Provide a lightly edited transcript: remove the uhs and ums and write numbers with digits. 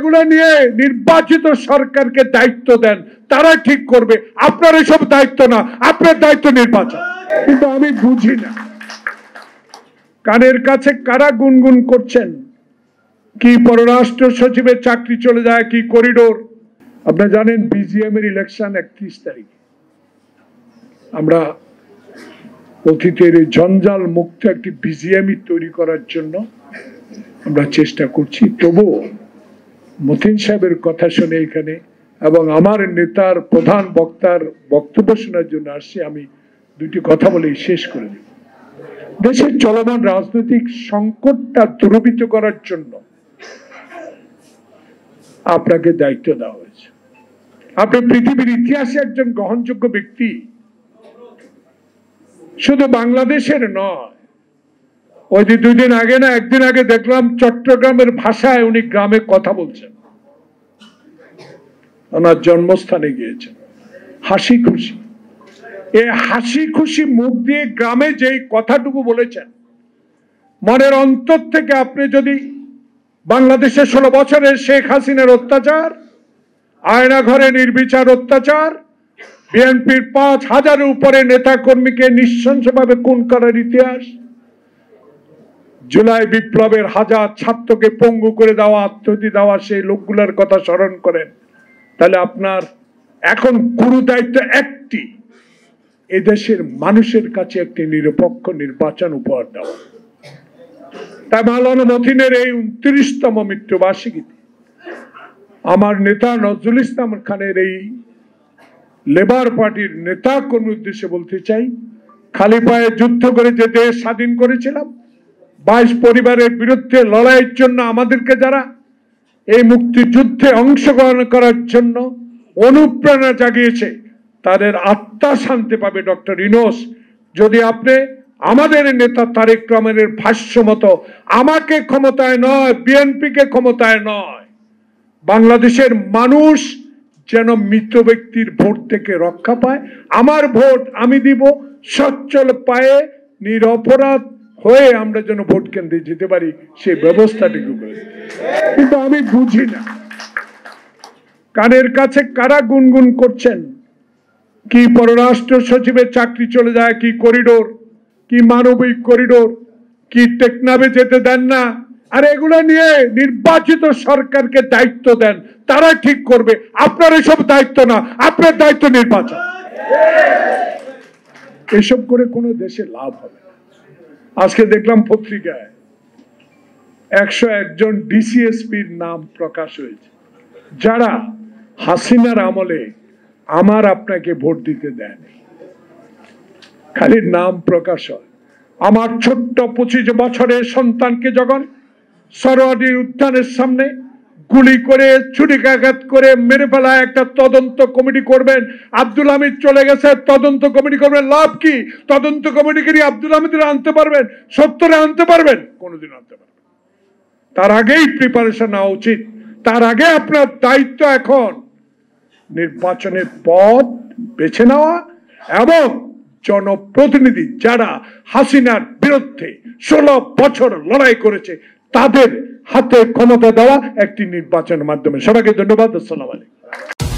এগুলো নিয়ে নির্বাচিত সরকারকে দায়িত্ব দেন, তারা ঠিক করবে। আপনার এসব দায়িত্ব না, আপনার দায়িত্ব নির্বাচন। কিন্তু আমি বুঝি না কানের কাছে কারা গুনগুন করছেন, কি পররাষ্ট্র সচিবের চাকরি চলে যায়, কি করিডোর। আপনারা জানেন বিজিএম এর ইলেকশন 31 তারিখে। আমরা অতীতের এই জঞ্জাল মুক্ত একটি বিজিএমই তৈরি করার জন্য আমরা চেষ্টা করছি। তবুও মতিন সাহেবের কথা শুনে এখানে এবং আমার নেতার প্রধান বক্তার বক্তব্য শোনার জন্য আসছি। আমি দুটি কথা বলে শেষ করে দেব। দেশের চলমান রাজনৈতিক সংকটটা দূরীভূত করার জন্য আপনাকে দায়িত্ব দেওয়া হয়েছে। আপনি পৃথিবীর ইতিহাসে একজন গ্রহণযোগ্য ব্যক্তি, শুধু বাংলাদেশের নয়। ওই যে দুদিন আগে না একদিন আগে দেখলাম চট্টগ্রামের ভাষায় উনি গ্রামে কথা বলছেন, ওনার জন্মস্থানে গিয়েছেন, হাসি খুশি। এই হাসি খুশি মুখ দিয়ে গ্রামে যেই কথাটুকু বলেছেন, মনের অন্তর থেকে আপনি যদি বাংলাদেশের 16 বছরের শেখ হাসিনার অত্যাচার, আয়না ঘরে নির্বিচার অত্যাচার, বিএনপির 5,000-এর উপরে নেতা কর্মীকে নৃশংসভাবে খুন করার ইতিহাস, জুলাই বিপ্লবের 1000 ছাত্রকে পঙ্গু করে দেওয়া, আত্মহত্যা দেওয়া সেই লোকগুলোর কথা স্মরণ করেন, তাহলে আপনার এখন গুরু দায়িত্ব একটি, এদেশের মানুষের কাছে একটি নিরপেক্ষ নির্বাচন উপহার দেওয়া। তাই মাওলানা মতিনের এই 29তম মৃত্যুবার্ষিকীতে আমার নেতা নজরুল ইসলাম খানের এই লেবার পার্টির নেতা কর্মীর উদ্দেশ্যে বলতে চাই, খালি পায়ে যুদ্ধ করে যে দেশ স্বাধীন করেছিলাম, 22 পরিবারের বিরুদ্ধে লড়াইয়ের জন্য আমাদেরকে যারা এই মুক্তিযুদ্ধে অংশগ্রহণ করার জন্য অনুপ্রেরণা জাগিয়েছে, তাদের আত্মা শান্তি পাবে। ডক্টর ইউনূস, যদি আপনি আমাদের নেতা তারেক রহমানের ভাষ্য মতো আমাকে ক্ষমতায় নয়, বিএনপিকে ক্ষমতায় নয়, বাংলাদেশের মানুষ যেন মৃত ব্যক্তির ভোট থেকে রক্ষা পায়, আমার ভোট আমি দিব সচ্ছল পায়ে নিরপরাধ হয়ে আমরা যেন ভোট কেন্দ্রে যেতে পারি, সেই ব্যবস্থাটুকু করে। কিন্তু আমি বুঝি না কানের কাছে কারা গুনগুন করছেন, কি পররাষ্ট্র সচিবের চাকরি চলে যায়, কি করিডোর, কি মানবিক করিডোর, কি টেকনাফে যেতে দেন না। আর এগুলো নিয়ে নির্বাচিত সরকারকে দায়িত্ব দেন, তারা ঠিক করবে। আপনার এসব দায়িত্ব না, আপনার দায়িত্ব নির্বাচন। এসব করে কোনো দেশে লাভ হবে না। আজকে দেখলাম পত্রিকায় 101 জন ডিসিএসপির নাম প্রকাশ হয়েছে, যারা হাসিনার আমলে আমার আপনাকে ভোট দিতে দেয়নি। খালি নাম প্রকাশ হয়। আমার ছোট্ট 25 বছরের সন্তানকে যখন সরোয়ার্দী উদ্যানের সামনে গুলি করে ছুরিকাঘাত করে মেরে ফেলা, একটা তদন্ত কমিটি করবেন। আব্দুল হামিদ চলে গেছে, তদন্ত কমিটি করবেন, লাভ কি? তদন্ত কমিটিকে নিয়ে আব্দুল হামিদের আনতে পারবেন? 70-এ আনতে পারবেন? কোনোদিন আনতে পারবেন। তার আগেই প্রিপারেশন নেওয়া উচিত। তার আগে আপনার দায়িত্ব এখন নির্বাচনের পথ বেছে নেওয়া এবং জনপ্রতিনিধি যারা হাসিনার বিরুদ্ধে 16 বছর লড়াই করেছে, তাদের হাতে ক্ষমতা দেওয়া একটি নির্বাচনের মাধ্যমে। সবাইকে ধন্যবাদ। আসসালামু আলাইকুম।